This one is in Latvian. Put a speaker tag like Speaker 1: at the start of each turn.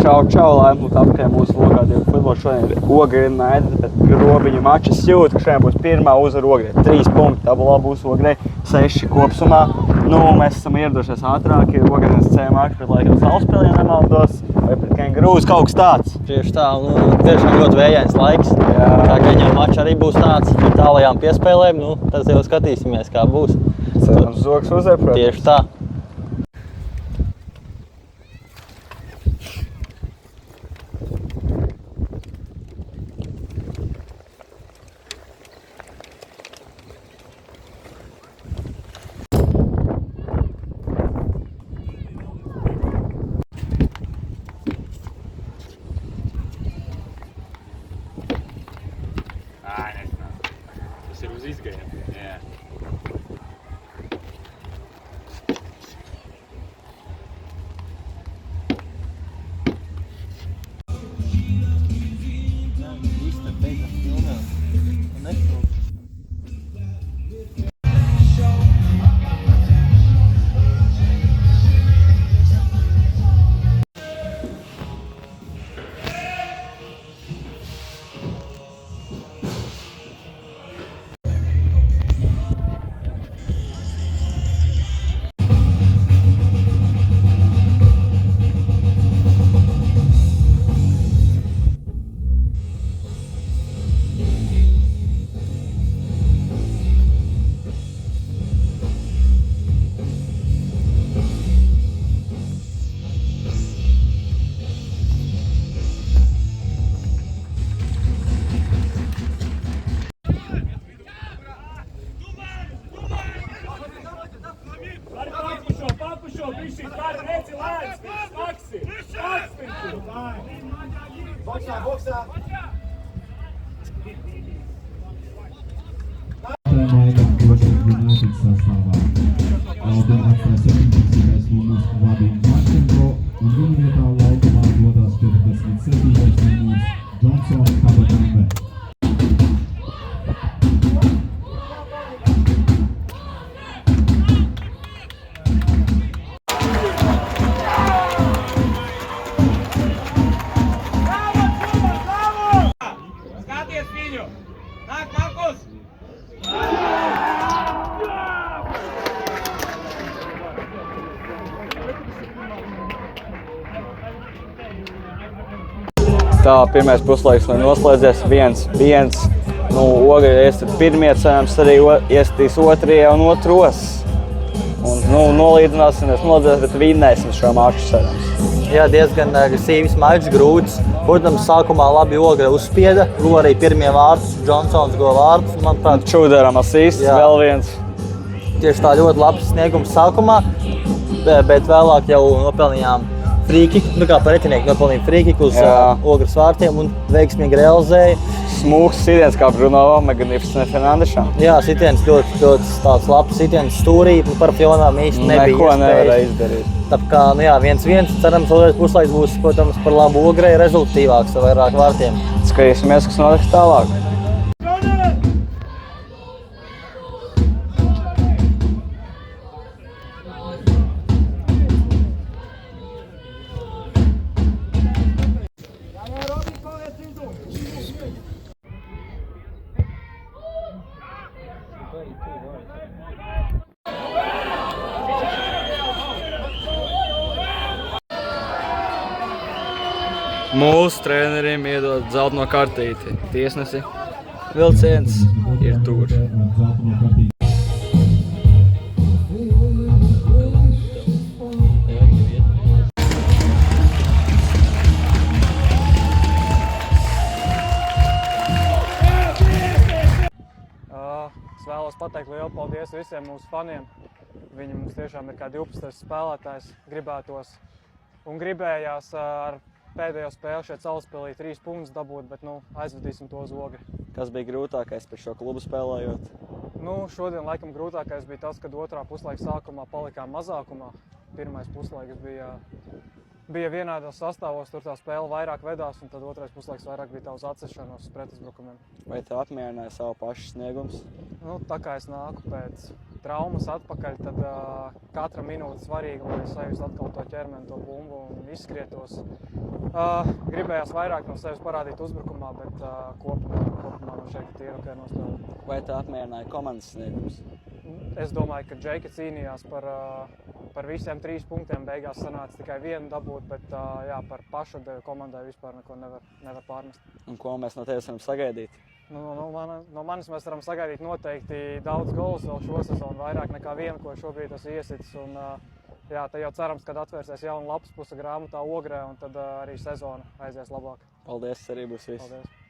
Speaker 1: Čau, lai būtu apkārt mūsu lokātie futbolu. Šodien Ogre ir Naidra, bet grobiņu mačs jūt, ka šodien būs pirmā uzvara Ogrei. 3 punkti, tabulā būs Ogrei, 6 kopsumā. Nu, mēs esam ieradušies ātrāk, ir Ogrenes C mačs, bet laikam Salaspēlē nemaldos, vai pret Kengurūs kaut kas tāds.
Speaker 2: Tieši tā, nu, tiešām ļoti vējains laiks. Jā. Tā kā viņam mačs arī būs tāds ar tālajām piespēlēm, nu, tas jau skatīsimies, kā būs.
Speaker 1: Cerams, Zogs uzvar, protams.
Speaker 2: Tieši tā.
Speaker 3: Tas ir uz izgājienu. Jā.
Speaker 4: United sastāvā. Laukumā atstāja 17. numurs Vadim Marčenko un viņa vietā laukumā dodās 47. numurs Johnson Kabatambe.
Speaker 1: Tā, pirmais puslaiks vai noslēdzies 1-1. Nu, Ogre iestat pirmie, cerams arī iestīs otrie un otros. Un, nu, nolīdzināsimies, bet vinnēsim šo maču, cerams.
Speaker 2: Jā, diezgan agresīvs mačs, grūts. Protams, sākumā labi Ogre uzspieda, guva arī pirmie vārtus, Johnsons guva vārtus, manuprāt.
Speaker 1: Čudaram asists, vēl viens.
Speaker 2: Tieši tā ļoti labs sniegums sākumā, bet vēlāk jau nopelnījām frīkiku, nu kā pretinieki nopelnīja frīkiku uz Ogres vārtiem un veiksmīgi realizēja.
Speaker 1: Smūgs sitiens kā Bruno Magnificent Fernandešam.
Speaker 2: Jā, sitiens ļoti tāds labs sitiens stūrī, par Fionām īsti nebija
Speaker 1: neko nevarēja izdarīt.
Speaker 2: Tā kā, nu jā, 1-1, cerams, otrais puslaiks būs, protams, par labu Ogrei rezultīvāks ar vairāk vārtiem.
Speaker 1: Skatīsimies, kas notiks tālāk. Mūsu treneriem iedod zeltaino kartīti. Tiesnesi, vilciens ir tur.
Speaker 5: Es vēlos pateikt lielu paldies visiem mūsu faniem. Viņi mums tiešām ir kā 12. spēlētājs, gribējās ar pēdējo spēli šeit Salaspēlī 3 punktus dabūt, bet aizvedīsim to uz Ogri.
Speaker 1: Kas bija grūtākais par šo klubu spēlējot?
Speaker 5: Šodien laikam grūtākais bija tas, kad otrā puslaika sākumā palikām mazākumā. Pirmais puslaiks bija vienādos sastāvos, tur tā spēle vairāk vedās, un tad otrais puslaiks vairāk bija tā uz atsešanos uz pretuzbrukumiem.
Speaker 1: Vai tā apmierināja savu pašu sniegums?
Speaker 5: Tā kā es nāku pēc traumas atpakaļ, tad katra minūte svarīga, lai sajust atkal to ķermeni, to bumbu un izskrietos. Gribējās vairāk no sevis parādīt uzbrukumā, bet kopumā man šeit ir ok nospēlēt.
Speaker 1: Vai tā apmierināja komandas sniegums?
Speaker 5: Es domāju, ka Džeki cīnījās par visiem 3 punktiem, beigās sanāca tikai 1 dabūt, bet par pašatdevi komandai vispār neko nevar pārmest.
Speaker 1: Un ko mēs no tevis varam sagaidīt?
Speaker 5: No manis mēs varam sagaidīt noteikti daudz golus vēl šo sezonu, vairāk nekā 1, ko šobrīd esmu iesitis. Un, te jau cerams, kad atvērsies jauna lapas puse grāmatā Ogrē, un tad arī sezona aizies labāk.
Speaker 1: Paldies, arī būs viss.
Speaker 5: Paldies.